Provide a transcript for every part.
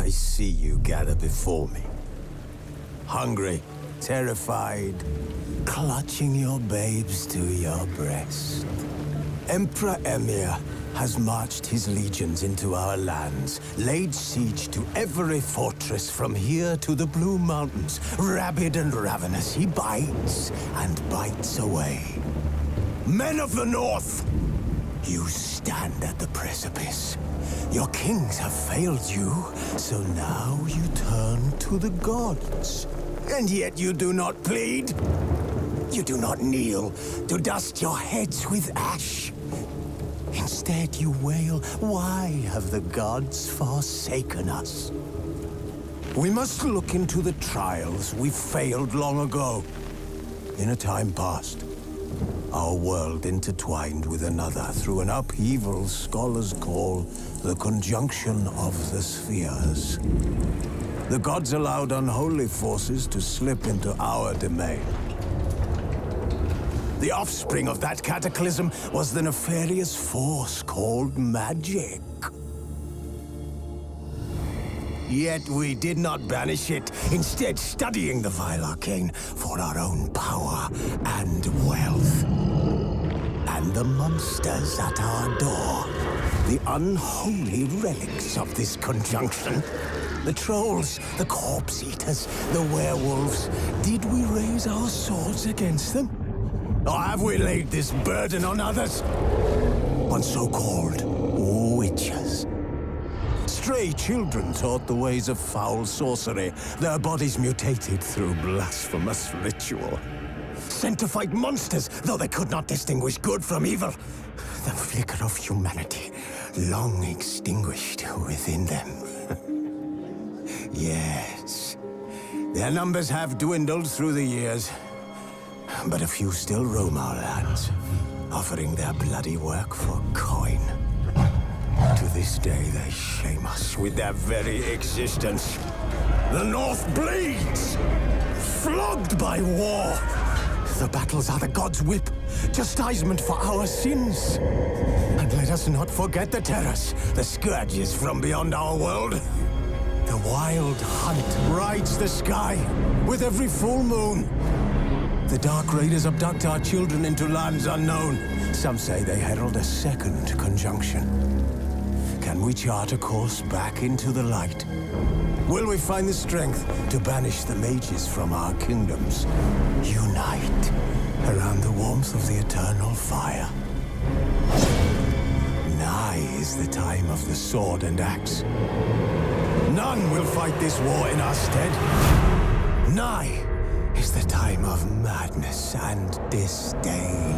I see you gather before me. Hungry, terrified, clutching your babes to your breast. Emperor Emir has marched his legions into our lands, laid siege to every fortress from here to the Blue Mountains. Rabid and ravenous, he bites and bites away. Men of the North, you stand at the precipice. Your kings have failed you, so now you turn to the gods. And yet you do not plead. You do not kneel to dust your heads with ash. Instead you wail, why have the gods forsaken us? We must look into the trials we failed long ago. In a time past, our world intertwined with another through an upheaval scholars call the conjunction of the spheres. The gods allowed unholy forces to slip into our domain. The offspring of that cataclysm was the nefarious force called magic. Yet we did not banish it, instead studying the vile arcane for our own power and wealth. And the monsters at our door, the unholy relics of this conjunction. The trolls, the corpse-eaters, the werewolves. Did we raise our swords against them? Or have we laid this burden on others? On so-called witches. Stray children taught the ways of foul sorcery, their bodies mutated through blasphemous ritual. Sent to fight monsters, though they could not distinguish good from evil. The flicker of humanity, long extinguished within them. Yes, their numbers have dwindled through the years. But a few still roam our lands, offering their bloody work for coin. To this day, they shame us with their very existence. The North bleeds, flogged by war. The battles are the gods' whip, chastisement for our sins. And let us not forget the terrors, the scourges from beyond our world. The wild hunt rides the sky with every full moon. The Dark Raiders abduct our children into lands unknown. Some say they herald a second conjunction. Can we chart a course back into the light? Will we find the strength to banish the mages from our kingdoms? Unite around the warmth of the eternal fire. Nigh is the time of the sword and axe. None will fight this war in our stead. Nigh is the time of madness and disdain.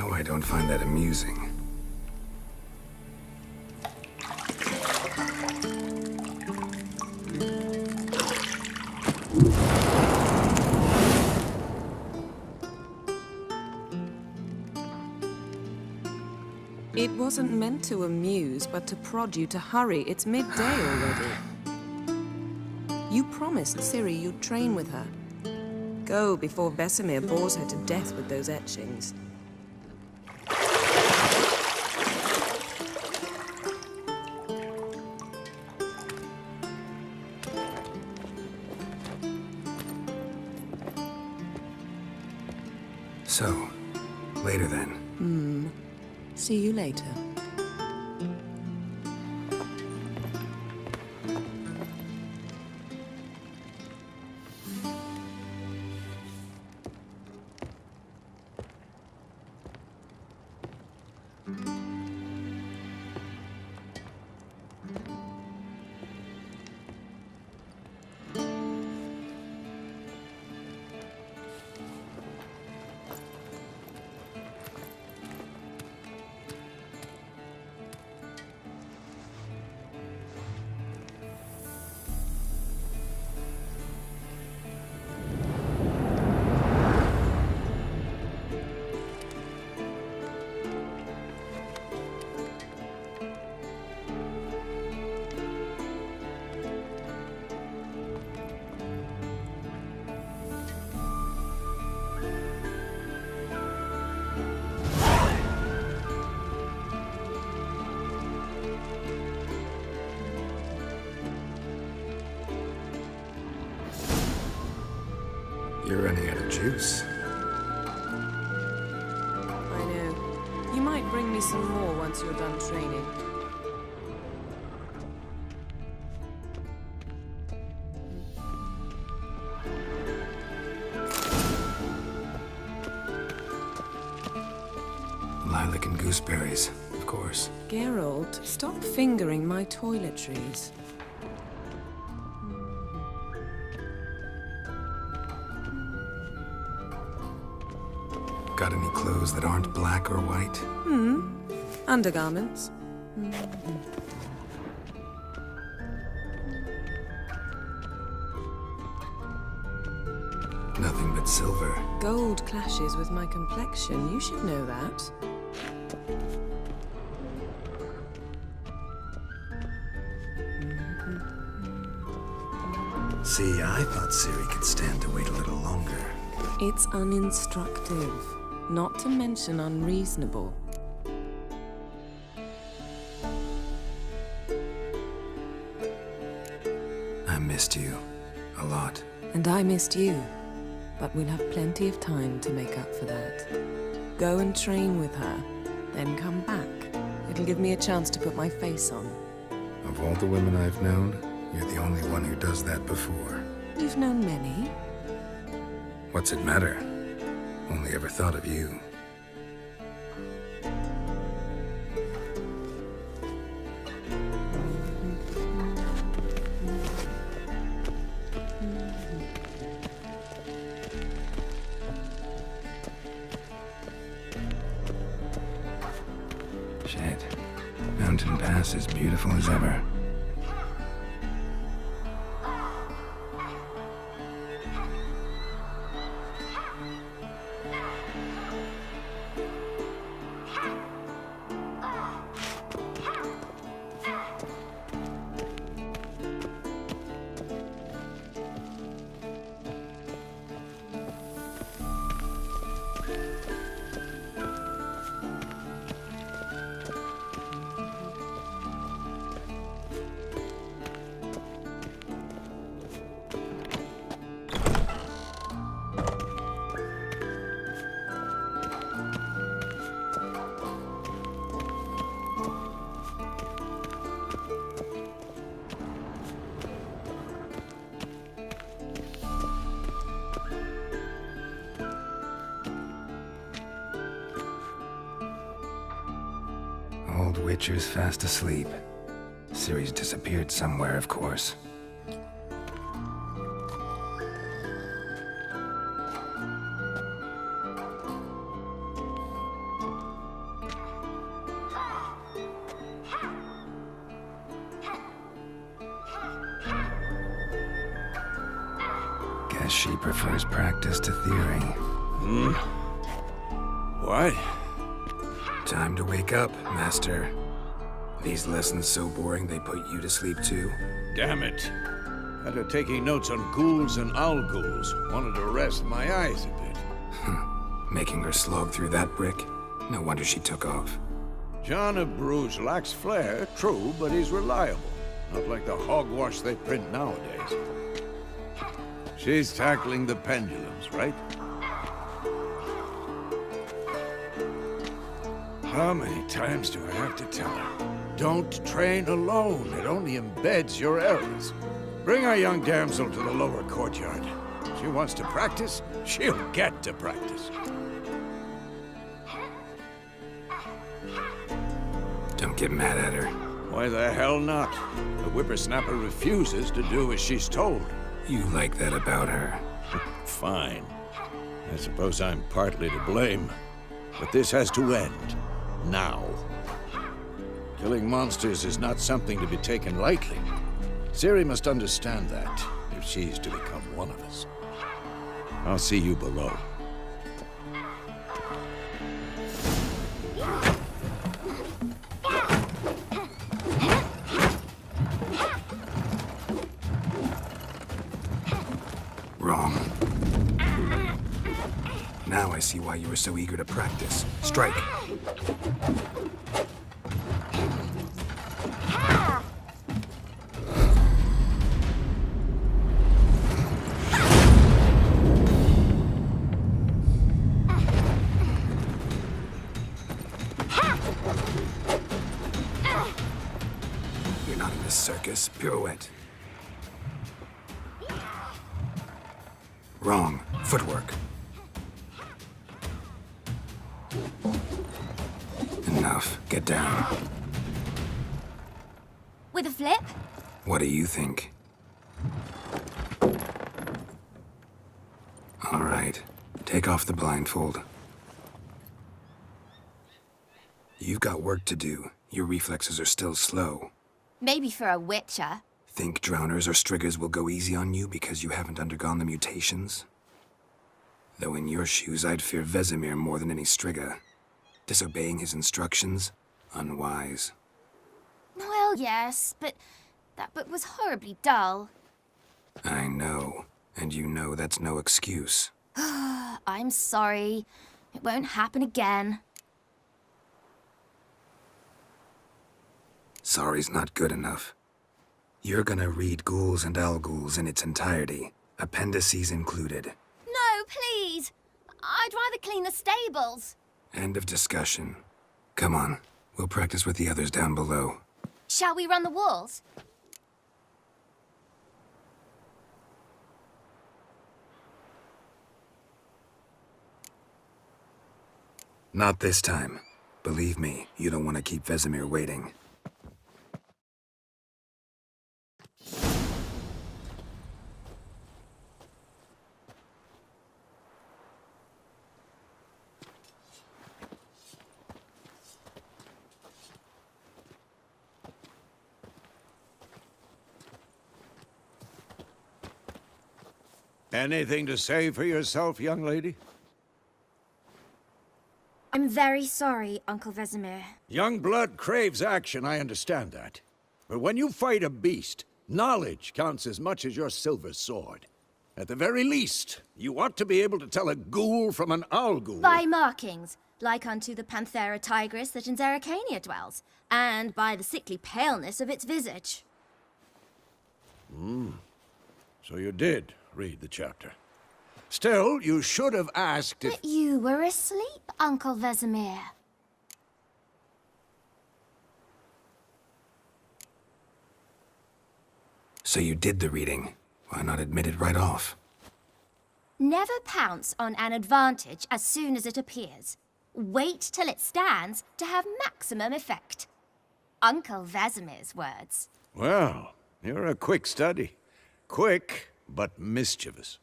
Now I don't find that amusing. It wasn't meant to amuse, but to prod you to hurry. It's midday already. You promised Ciri you'd train with her. Go before Vesemir bores her to death with those etchings. So, later then. See you later. You're running out of juice. I know. You might bring me some more once you're done training. Lilac and gooseberries, of course. Geralt, stop fingering my toiletries. Got any clothes that aren't black or white? Undergarments. Nothing but silver. Gold clashes with my complexion. You should know that. See, I thought Ciri could stand to wait a little longer. It's uninstructive, not to mention unreasonable. I missed you. A lot. And I missed you. But we'll have plenty of time to make up for that. Go and train with her, then come back. It'll give me a chance to put my face on. Of all the women I've known, you're the only one who does that before. You've known many. What's it matter? Only ever thought of you. Shit. Mountain Pass is beautiful as ever. Old Witcher's fast asleep. Ciri's disappeared somewhere, of course. Guess she prefers practice to theory. What? Time to wake up, Master. These lessons so boring they put you to sleep too? Damn it. After taking notes on ghouls and owl ghouls, wanted to rest my eyes a bit. Making her slog through that brick? No wonder she took off. John of Bruges lacks flair, true, but he's reliable. Not like the hogwash they print nowadays. She's tackling the pendulums, right? How many times do I have to tell her? Don't train alone. It only embeds your errors. Bring our young damsel to the lower courtyard. She wants to practice, she'll get to practice. Don't get mad at her. Why the hell not? The whippersnapper refuses to do as she's told. You like that about her. Fine. I suppose I'm partly to blame. But this has to end. Now. Killing monsters is not something to be taken lightly. Ciri must understand that, if she's to become one of us. I'll see you below. Wrong. Now I see why you were so eager to practice. Strike. You're not in this circus. Pirouette. Wrong. Footwork. Enough. Get down. With a flip? What do you think? All right. Take off the blindfold. You've got work to do. Your reflexes are still slow. Maybe for a witcher. Think drowners or striggers will go easy on you because you haven't undergone the mutations? Though in your shoes, I'd fear Vesemir more than any strigger. Disobeying his instructions? Unwise. Well, yes, but that book was horribly dull. I know. And you know that's no excuse. I'm sorry. It won't happen again. Sorry's not good enough. You're gonna read Ghouls and Owlghouls in its entirety, appendices included. No, please! I'd rather clean the stables. End of discussion. Come on, we'll practice with the others down below. Shall we run the walls? Not this time. Believe me, you don't want to keep Vesemir waiting. Anything to say for yourself, young lady? I'm very sorry, Uncle Vesemir. Young blood craves action, I understand that. But when you fight a beast, knowledge counts as much as your silver sword. At the very least, you ought to be able to tell a ghoul from an owl ghoul. By markings, like unto the Panthera tigris that in Zerrikania dwells, and by the sickly paleness of its visage. So you did read the chapter. Still, you should have asked if... But you were asleep, Uncle Vesemir. So you did the reading. Why not admit it right off? Never pounce on an advantage as soon as it appears. Wait till it stands to have maximum effect. Uncle Vesemir's words. Well, you're a quick study. Quick, but mischievous.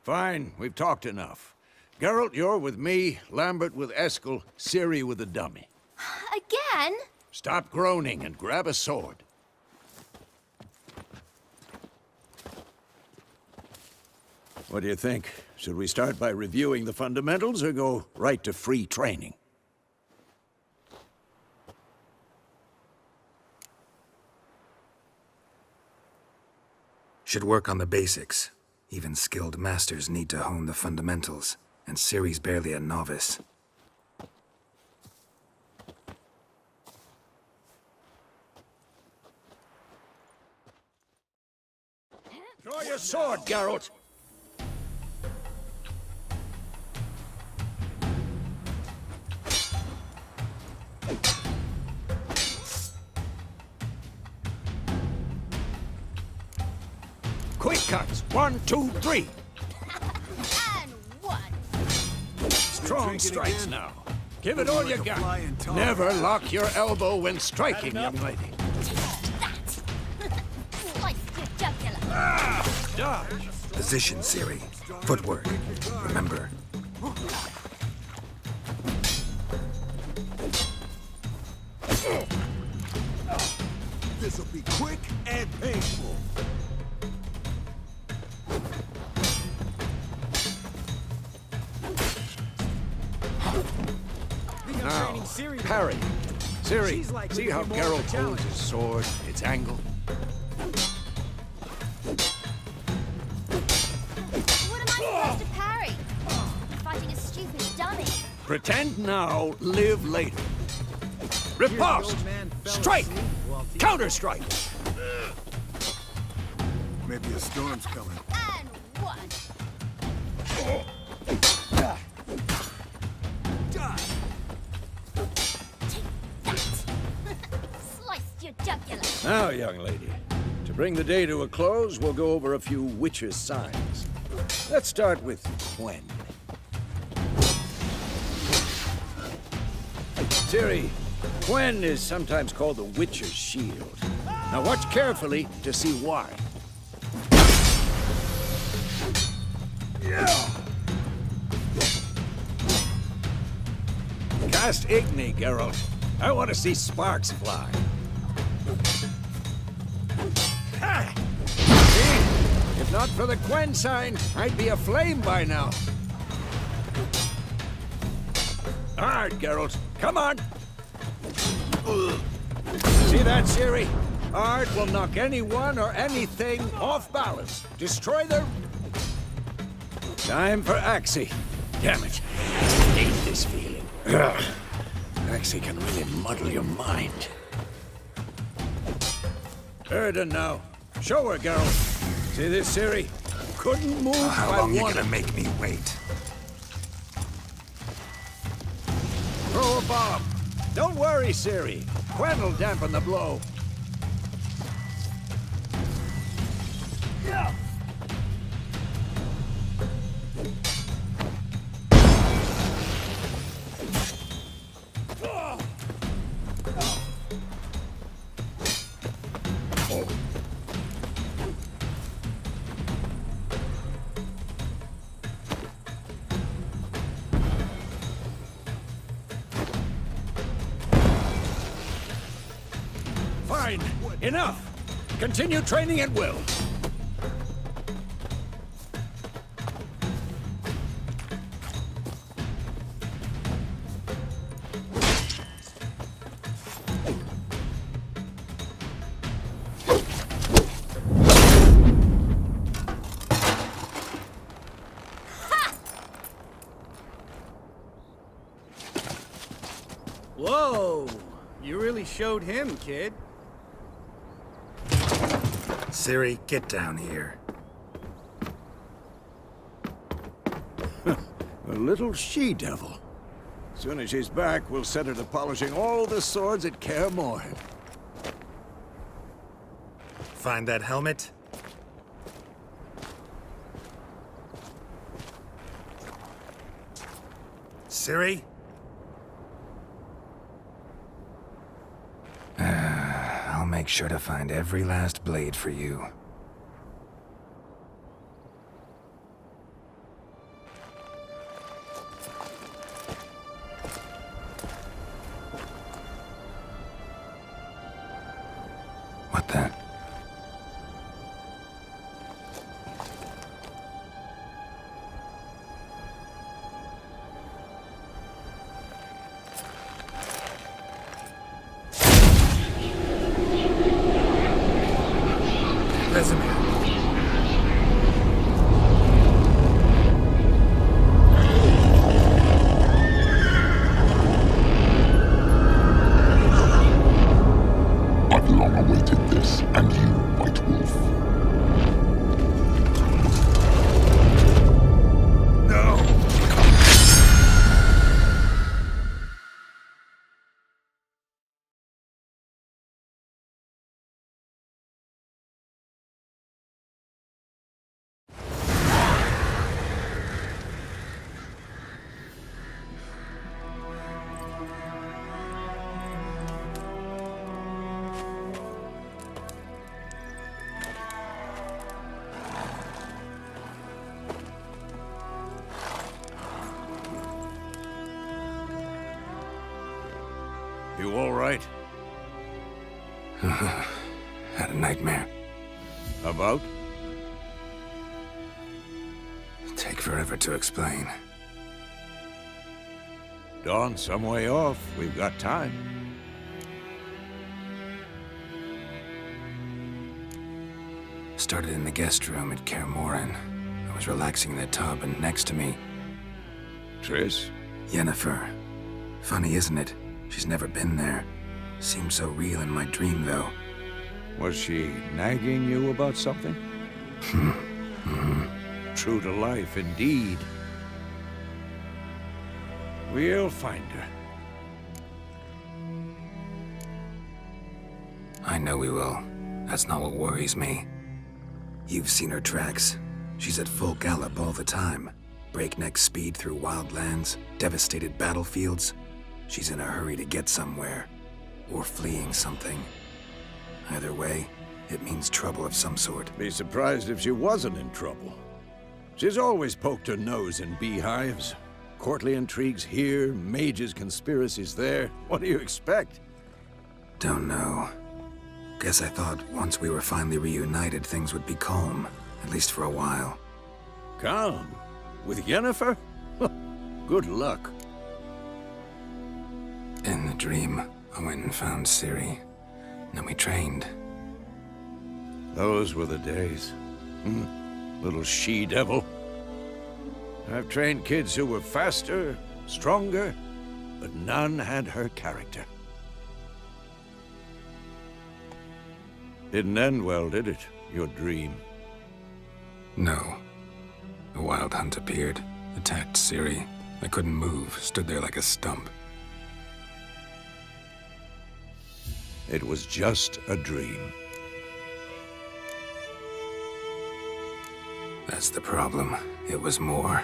Fine, we've talked enough. Geralt, you're with me, Lambert with Eskel, Ciri with the dummy. Again? Stop groaning and grab a sword. What do you think? Should we start by reviewing the fundamentals or go right to free training? Should work on the basics. Even skilled masters need to hone the fundamentals, and Ciri's barely a novice. Draw your sword, Geralt! Quick cuts! 1, 2, 3! And one. Strong strikes now. Give it all you got. Never lock your elbow when striking, young lady. Slice your jugular. Dodge! Position, Ciri. Footwork. Remember. This'll be quick and painful. Now, parry. Ciri, see how Geralt holds his sword, its angle? What am I supposed to parry? I'm fighting a stupid dummy. Pretend now, live later. Riposte! Strike! Counter-strike! Maybe a storm's coming. And one. Sliced your jugular. Now, young lady, to bring the day to a close, we'll go over a few witches' signs. Let's start with Quen. Ciri, Quen is sometimes called the Witcher's Shield. Now watch carefully to see why. Cast Igni, Geralt. I want to see sparks fly. Ha! See? If not for the Quen sign, I'd be aflame by now. Hard, Geralt. Come on! See that, Ciri? Art will knock anyone or anything off balance. Destroy their... Time for Axie. Damn it. I hate this feeling. Ugh. Axie can really muddle your mind. Erden now. Show her, Geralt. See this, Ciri? Couldn't move How by long you one. gonna make me wait? Throw a bomb. Don't worry, Ciri. Quen will dampen the blow. Fine. Enough. Continue training at will. Whoa! You really showed him, kid. Ciri, get down here. A little she-devil. Soon as she's back, we'll set her to polishing all the swords at Kaer Morhen. Find that helmet? Ciri? I'll make sure to find every last blade for you. What the? awaited this, and you, White Wolf. No! You all right? Had a nightmare. About? Take forever to explain. Dawn's some way off. We've got time. Started in the guest room at Kaer Morhen. I was relaxing in the tub, and next to me, Triss? Yennefer. Funny, isn't it? She's never been there. Seemed so real in my dream, though. Was she nagging you about something? True to life, indeed. We'll find her. I know we will. That's not what worries me. You've seen her tracks. She's at full gallop all the time. Breakneck speed through wild lands, devastated battlefields. She's in a hurry to get somewhere. Or fleeing something. Either way, it means trouble of some sort. Be surprised if she wasn't in trouble. She's always poked her nose in beehives. Courtly intrigues here, mages' conspiracies there. What do you expect? Don't know. Guess I thought once we were finally reunited, things would be calm. At least for a while. Calm? With Yennefer? Good luck. In the dream, I went and found Ciri. Then we trained. Those were the days. Little she-devil. I've trained kids who were faster, stronger, but none had her character. Didn't end well, did it? Your dream? No. A wild hunt appeared, attacked Ciri. I couldn't move, stood there like a stump. It was just a dream. That's the problem. It was more.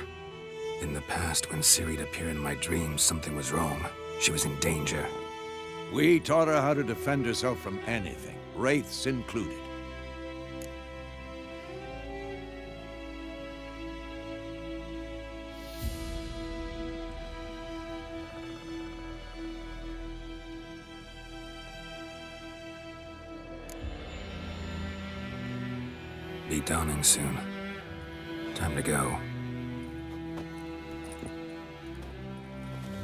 In the past, when Ciri'd appear in my dreams, something was wrong. She was in danger. We taught her how to defend herself from anything, wraiths included. Be dawning soon. Time to go.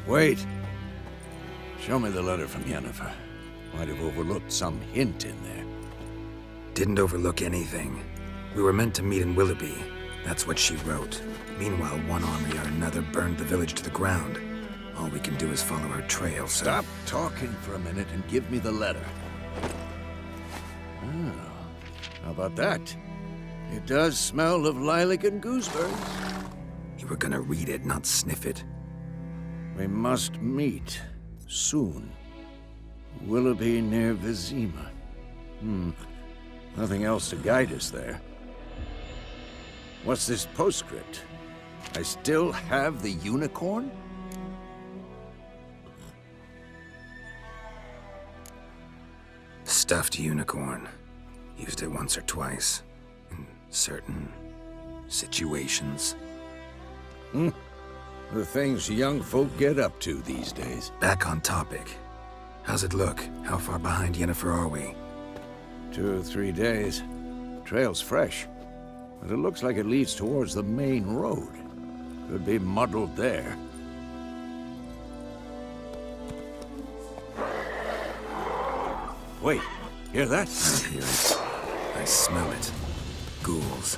Wait. Show me the letter from Yennefer. Might have overlooked some hint in there. Didn't overlook anything. We were meant to meet in Willoughby. That's what she wrote. Meanwhile, one army or another burned the village to the ground. All we can do is follow her trail, so... Stop talking for a minute and give me the letter. Oh, how about that? It does smell of lilac and gooseberries. You were gonna read it, not sniff it. We must meet soon. Willoughby near Vizima. Nothing else to guide us there. What's this postscript? I still have the unicorn? Stuffed unicorn. Used it once or twice. In certain situations. The things young folk get up to these days. Back on topic. How's it look? How far behind Yennefer are we? 2 or 3 days. Trail's fresh, but it looks like it leads towards the main road. Could be muddled there. Wait, hear that? I hear it. I smell it. Ghouls.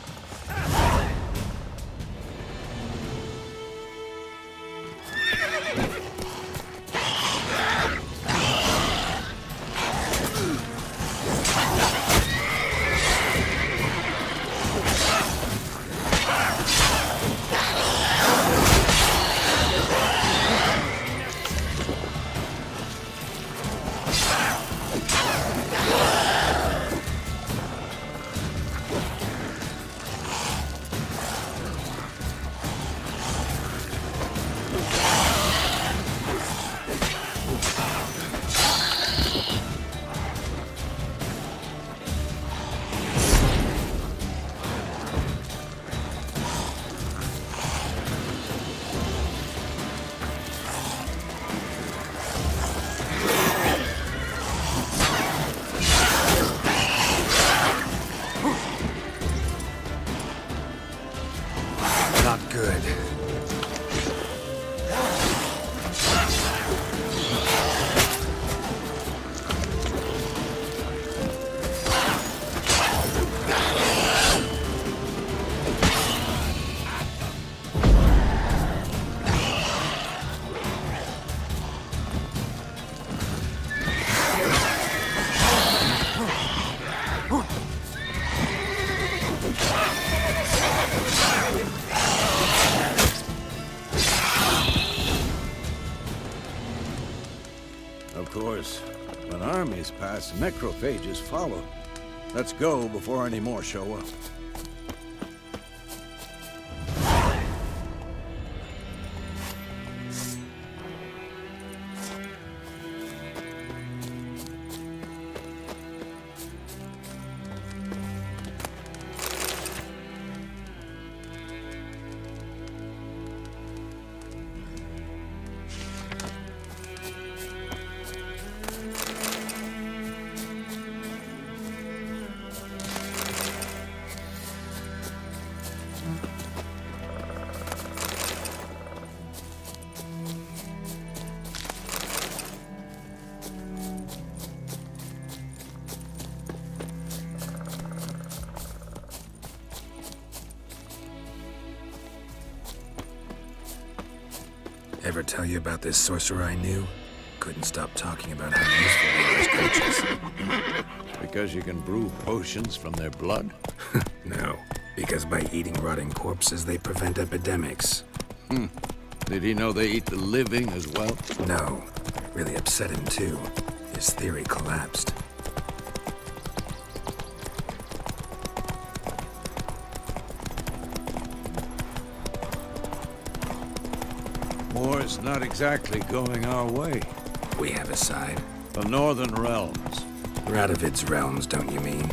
Yes, necrophages follow. Let's go before any more show up. Ever tell you about this sorcerer I knew? Couldn't stop talking about how useful they are as creatures. Because you can brew potions from their blood? No, because by eating rotting corpses, they prevent epidemics. Did he know they eat the living as well? No, really upset him too. His theory collapsed. War's not exactly going our way. We have a side. The Northern Realms. Radovid's realms, don't you mean?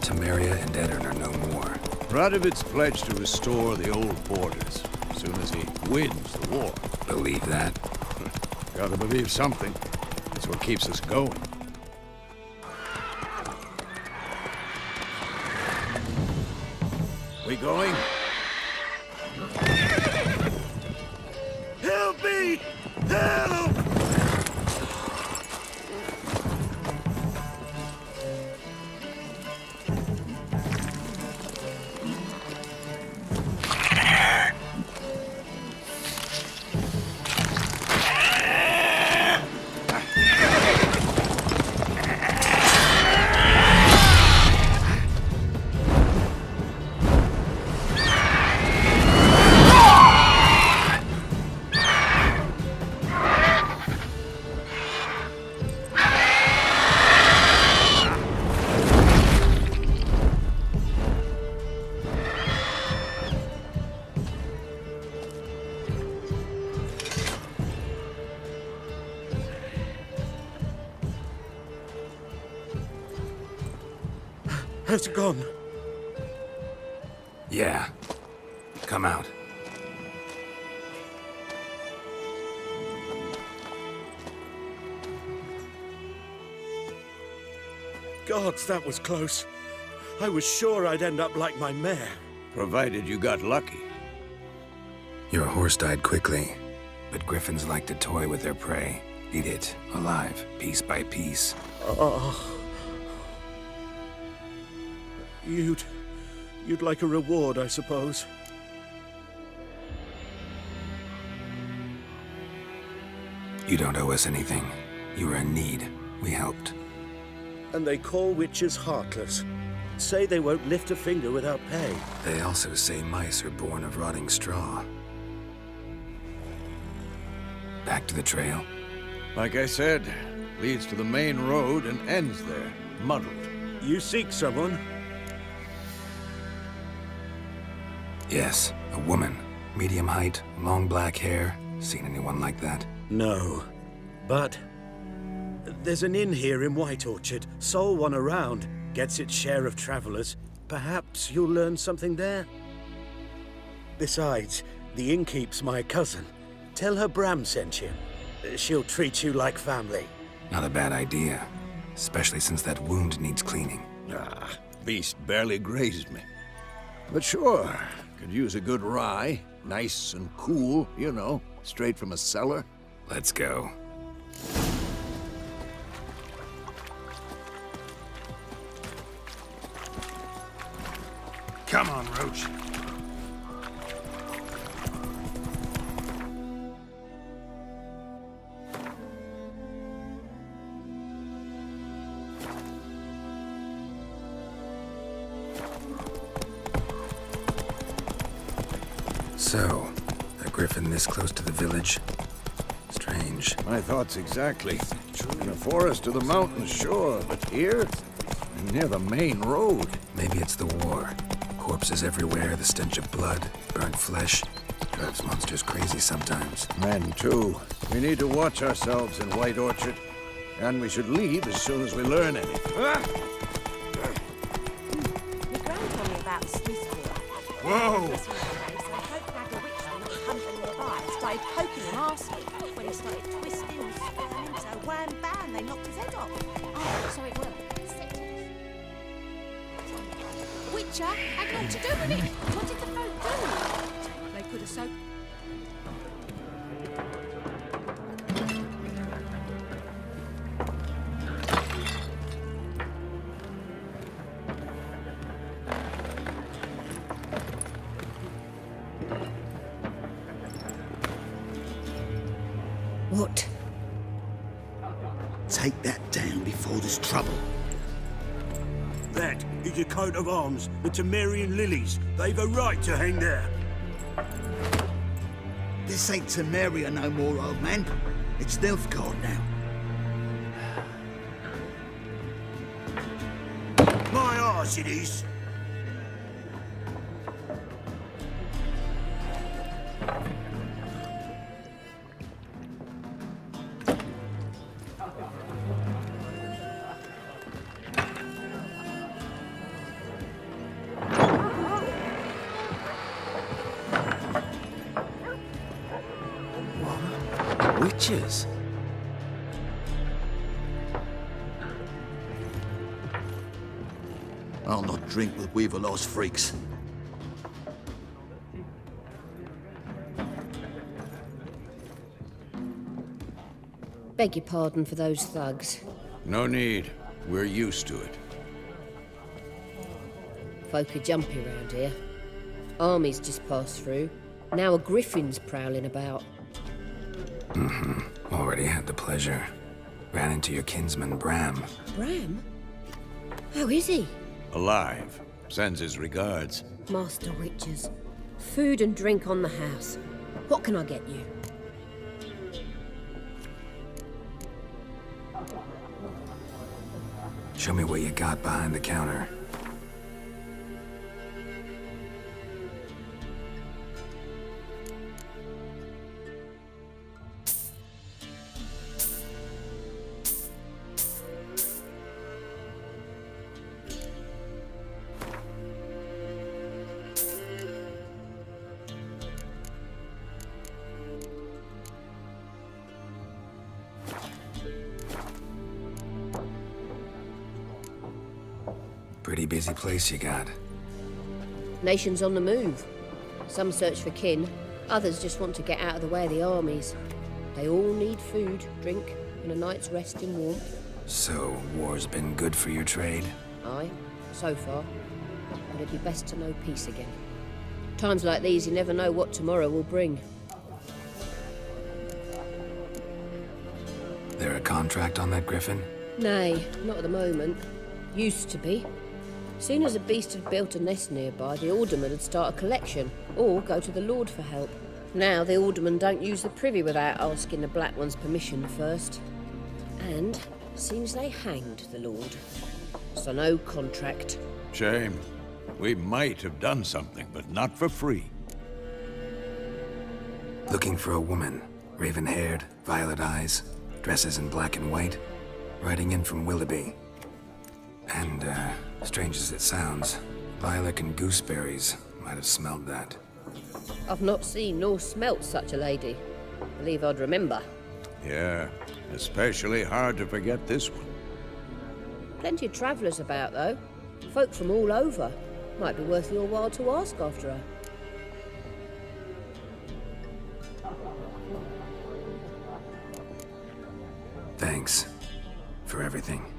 Temeria and Edirn are no more. Radovid's pledged to restore the old borders as soon as he wins the war. Believe that? Gotta believe something. That's what keeps us going. We going? Help me! Help! Has it gone? Yeah. Come out. Gods, that was close. I was sure I'd end up like my mare. Provided you got lucky. Your horse died quickly, but griffins like to toy with their prey. Eat it, alive, piece by piece. Oh. You'd like a reward, I suppose. You don't owe us anything. You were in need. We helped. And they call witches heartless. Say they won't lift a finger without pay. They also say mice are born of rotting straw. Back to the trail? Like I said, leads to the main road and ends there, muddled. You seek someone? Yes, a woman. Medium height, long black hair. Seen anyone like that? No. But there's an inn here in White Orchard. Sole one around. Gets its share of travelers. Perhaps you'll learn something there? Besides, the innkeep's my cousin. Tell her Bram sent you. She'll treat you like family. Not a bad idea. Especially since that wound needs cleaning. Ah, beast barely grazed me. But sure, could use a good rye. Nice and cool, you know, straight from a cellar. Let's go. Come on, Roach. So, a griffin this close to the village? Strange. My thoughts exactly. In the forest or the mountains, sure, but here? Near the main road. Maybe it's the war. Corpses everywhere, the stench of blood, burnt flesh. Drives monsters crazy sometimes. Men, too. We need to watch ourselves in White Orchard. And we should leave as soon as we learn anything. My gran told me about the Smith war. Whoa! This was the day, so I hope Nag a witchman that was hunting nearby and started poking him asking. When he started twisting and squirming, so wham bam, they knocked his head off. Oh, sorry, well, Witcher had naught to do with it. What did the folk do? They could have so... What? Take that down before there's trouble. That is a coat of arms, the Temerian lilies. They've a right to hang there. This ain't Temeria no more, old man. It's Nilfgaard now. My arse it is. Witches? I'll not drink with Weaverlaw's freaks. Beg your pardon for those thugs. No need. We're used to it. Folk are jumpy round here. Armies just passed through. Now a griffin's prowling about. Already had the pleasure. Ran into your kinsman, Bram. Bram? How is he? Alive. Sends his regards. Master Witches. Food and drink on the house. What can I get you? Show me what you got behind the counter. Pretty busy place you got. Nations on the move. Some search for kin, others just want to get out of the way of the armies. They all need food, drink, and a night's rest in warmth. So, war's been good for your trade? Aye, so far. But it'd be best to know peace again. Times like these, you never know what tomorrow will bring. There a contract on that griffin? Nay, not at the moment. Used to be. Soon as a beast had built a nest nearby, the alderman would start a collection, or go to the Lord for help. Now the aldermen don't use the privy without asking the Black One's permission first. And seems they hanged the Lord. So no contract. Shame. We might have done something, but not for free. Looking for a woman. Raven-haired, violet eyes, dresses in black and white. Riding in from Willoughby. And, strange as it sounds, lilac and gooseberries might have smelled that. I've not seen nor smelt such a lady. Believe I'd remember. Yeah, especially hard to forget this one. Plenty of travellers about, though. Folk from all over. Might be worth your while to ask after her. Thanks for everything.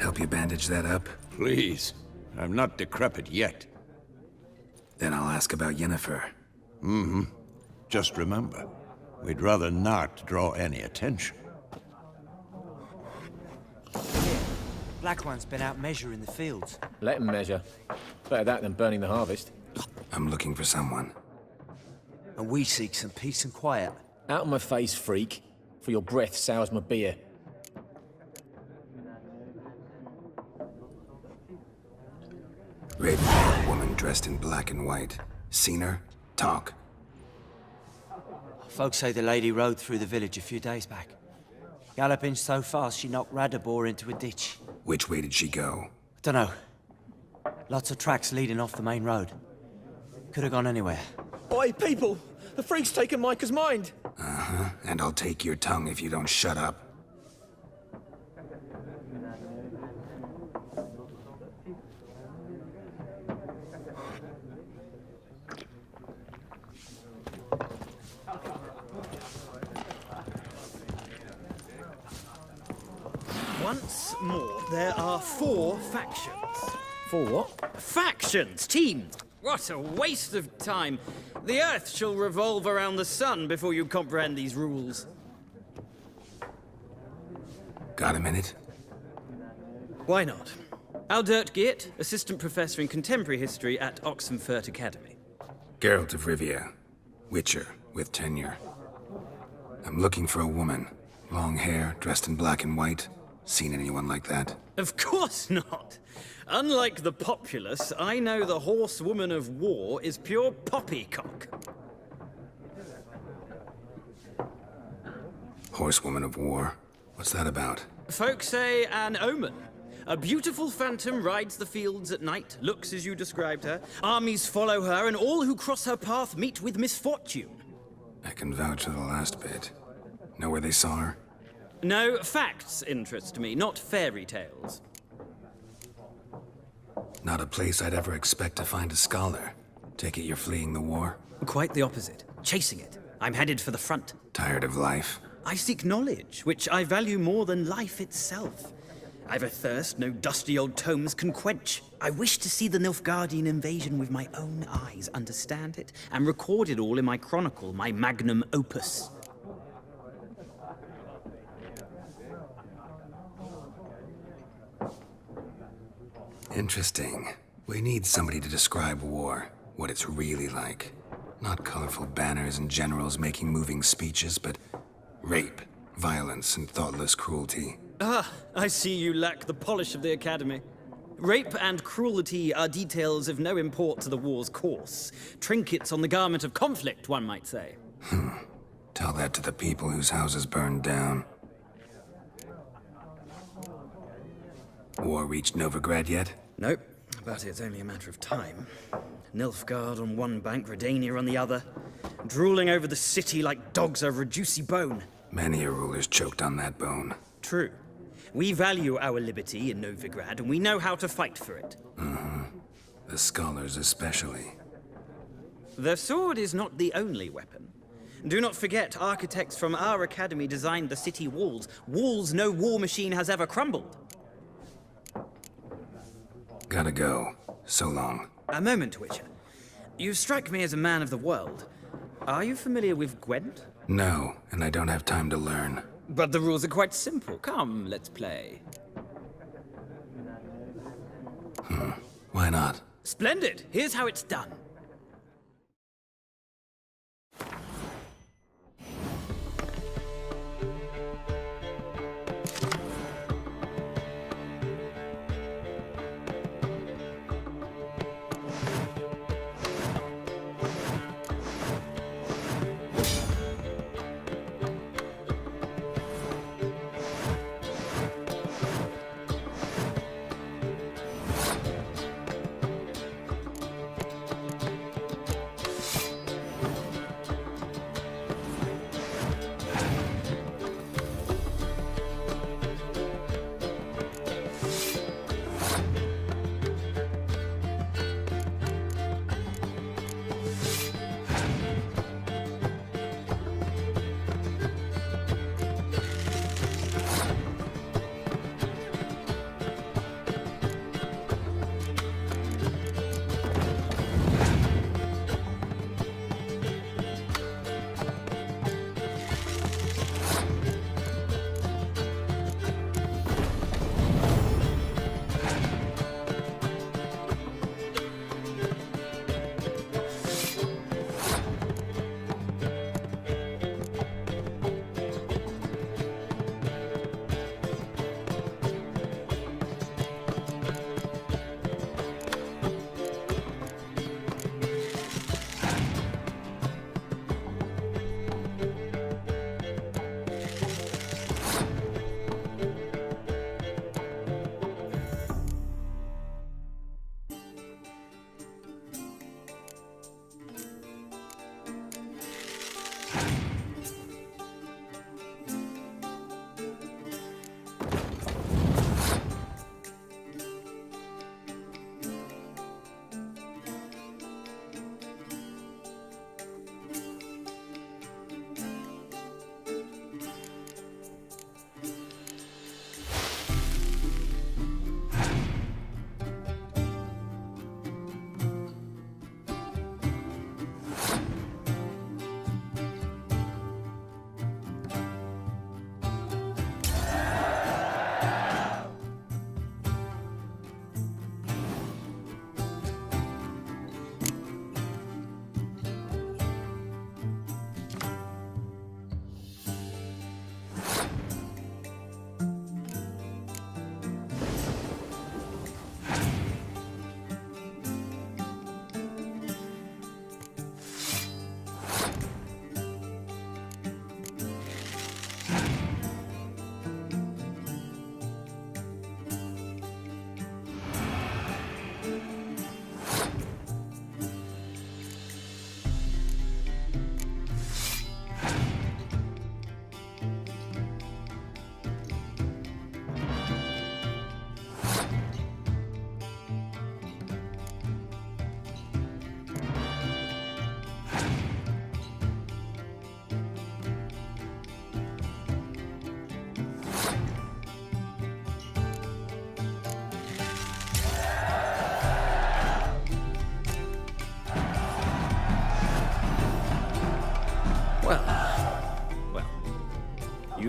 Help you bandage that up? Please. I'm not decrepit yet. Then I'll ask about Yennefer. Just remember, we'd rather not draw any attention. Black One's been out measuring the fields. Let him measure. Better that than burning the harvest. I'm looking for someone. And we seek some peace and quiet. Out of my face, freak. For your breath sours my beer. Red-haired woman dressed in black and white. Seen her? Talk. Folks say the lady rode through the village a few days back. Galloping so fast she knocked Radabor into a ditch. Which way did she go? Dunno. Lots of tracks leading off the main road. Could have gone anywhere. Oi, people! The freak's taken Micah's mind! Uh-huh. And I'll take your tongue if you don't shut up. Once more, there are 4 factions. 4 what? Factions! Teams! What a waste of time. The Earth shall revolve around the sun before you comprehend these rules. Got a minute? Why not? Aldert Geert, Assistant Professor in Contemporary History at Oxenfurt Academy. Geralt of Rivia. Witcher, with tenure. I'm looking for a woman. Long hair, dressed in black and white. Seen anyone like that? Of course not. Unlike the populace, I know the horsewoman of war is pure poppycock. Horsewoman of war? What's that about? Folk say an omen. A beautiful phantom rides the fields at night, looks as you described her. Armies follow her, and all who cross her path meet with misfortune. I can vouch for the last bit. Know where they saw her? No, facts interest me, not fairy tales. Not a place I'd ever expect to find a scholar. Take it you're fleeing the war? Quite the opposite. Chasing it. I'm headed for the front. Tired of life? I seek knowledge, which I value more than life itself. I've a thirst no dusty old tomes can quench. I wish to see the Nilfgaardian invasion with my own eyes, understand it, and record it all in my chronicle, my magnum opus. Interesting. We need somebody to describe war, what it's really like. Not colorful banners and generals making moving speeches, but rape, violence, and thoughtless cruelty. Ah, I see you lack the polish of the Academy. Rape and cruelty are details of no import to the war's course. Trinkets on the garment of conflict, one might say. Tell that to the people whose houses burned down. War reached Novigrad yet? Nope, but it's only a matter of time. Nilfgaard on one bank, Redania on the other, drooling over the city like dogs over a juicy bone. Many a ruler's choked on that bone. True. We value our liberty in Novigrad, and we know how to fight for it. The scholars especially. The sword is not the only weapon. Do not forget, architects from our academy designed the city walls. Walls no war machine has ever crumbled. Gotta go. So long. A moment, Witcher. You strike me as a man of the world. Are you familiar with Gwent? No, and I don't have time to learn. But the rules are quite simple. Come, let's play. Why not? Splendid! Here's how it's done.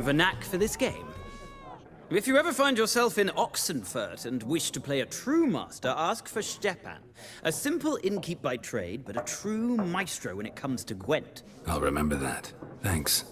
a knack for this game. If you ever find yourself in Oxenfurt and wish to play a true master, ask for Stepan. A simple innkeep by trade, but a true maestro when it comes to Gwent. I'll remember that. Thanks.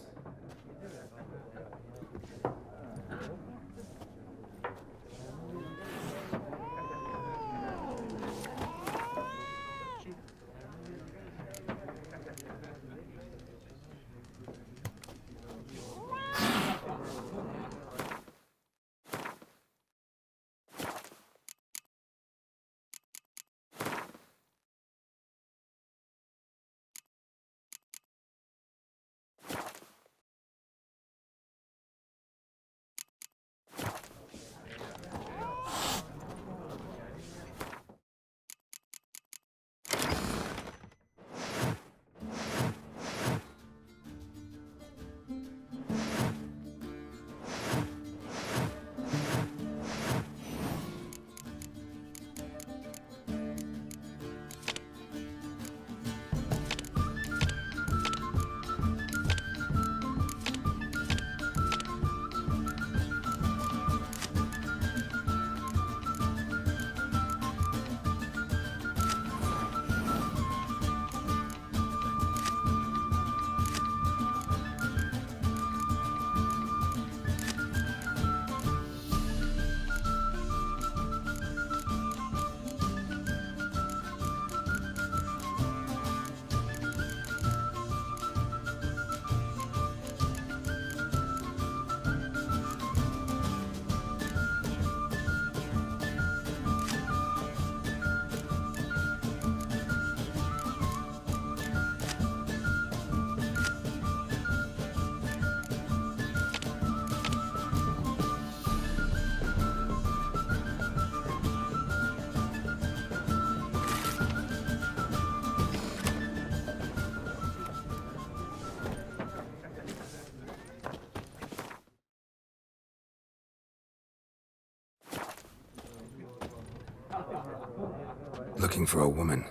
Looking for a woman.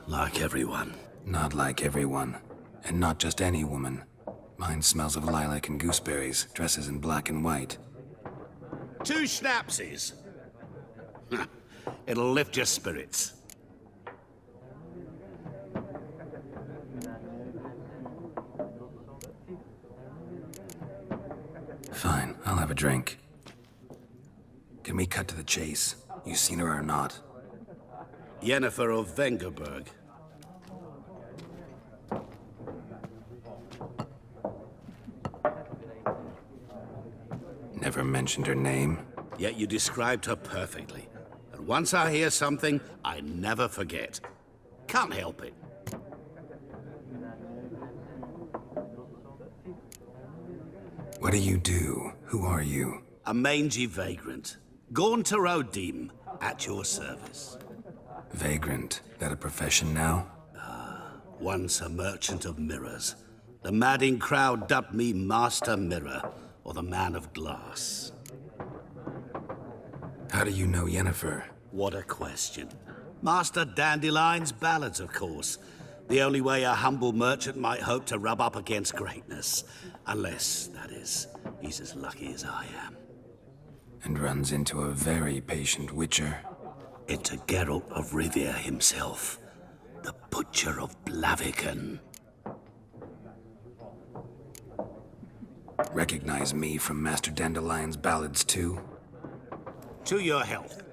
Like everyone. Not like everyone. And not just any woman. Mine smells of lilac and gooseberries, dresses in black and white. 2 schnapsies. It'll lift your spirits. Fine, I'll have a drink. Can we cut to the chase? You seen her or not? Yennefer of Vengerberg. Never mentioned her name? Yet you described her perfectly. And once I hear something, I never forget. Can't help it. What do you do? Who are you? A mangy vagrant. Gone to Rodim, at your service. Vagrant. That a profession now? Once a merchant of mirrors. The madding crowd dubbed me Master Mirror, or the Man of Glass. How do you know Yennefer? What a question. Master Dandelion's ballads, of course. The only way a humble merchant might hope to rub up against greatness. Unless, that is, he's as lucky as I am. And runs into a very patient witcher. It's a Geralt of Rivia himself. The Butcher of Blaviken. Recognize me from Master Dandelion's ballads, too? To your health.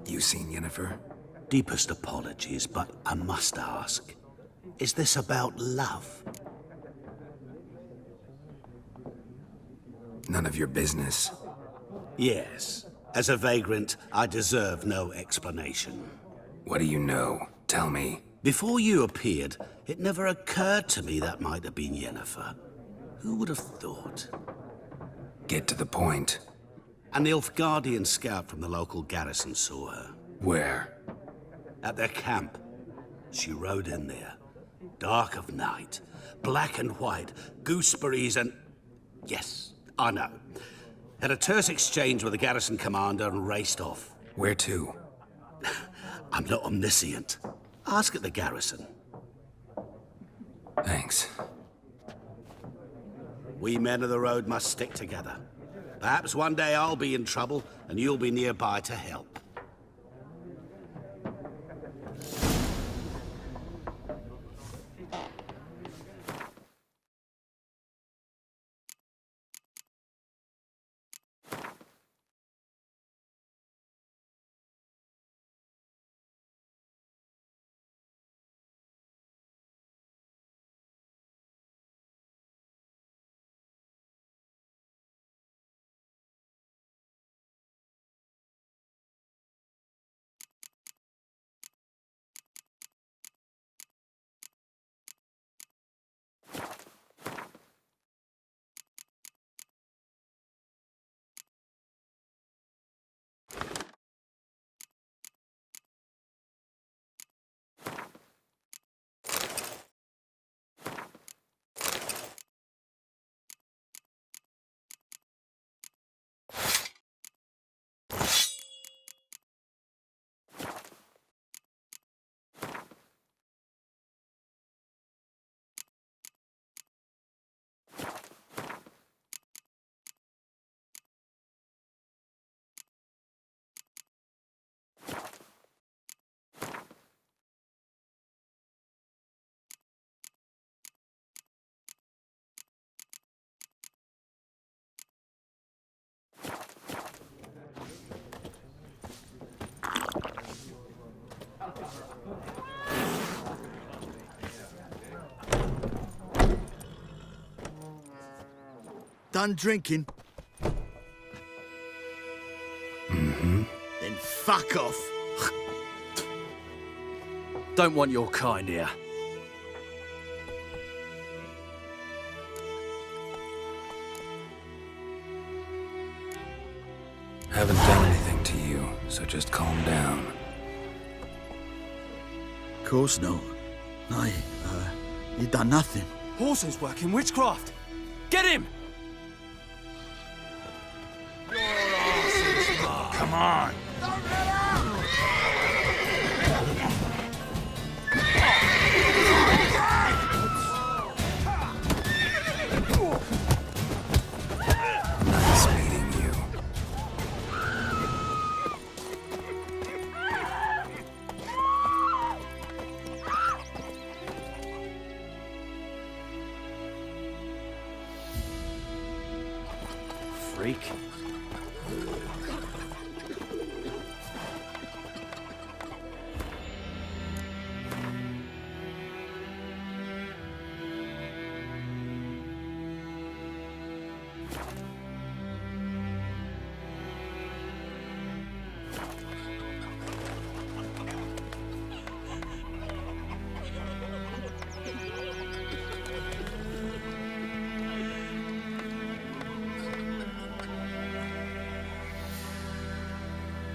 You seen Yennefer? Deepest apologies, but I must ask. Is this about love? None of your business. Yes. As a vagrant, I deserve no explanation. What do you know? Tell me. Before you appeared, it never occurred to me that might have been Yennefer. Who would have thought? Get to the point. An Nilfgaardian scout from the local garrison saw her. Where? At their camp. She rode in there. Dark of night. Black and white. Gooseberries and... Yes, I know. Had a terse exchange with the garrison commander and raced off. Where to? I'm not omniscient. Ask at the garrison. Thanks. We men of the road must stick together. Perhaps one day I'll be in trouble and you'll be nearby to help. Done drinking? Mm-hmm. Then fuck off. Don't want your kind here. Haven't done anything to you, so just calm down. Course not. No, you done nothing. Horses working witchcraft. Get him! Come on! Nice meeting you. Freak.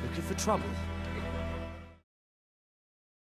Looking for trouble?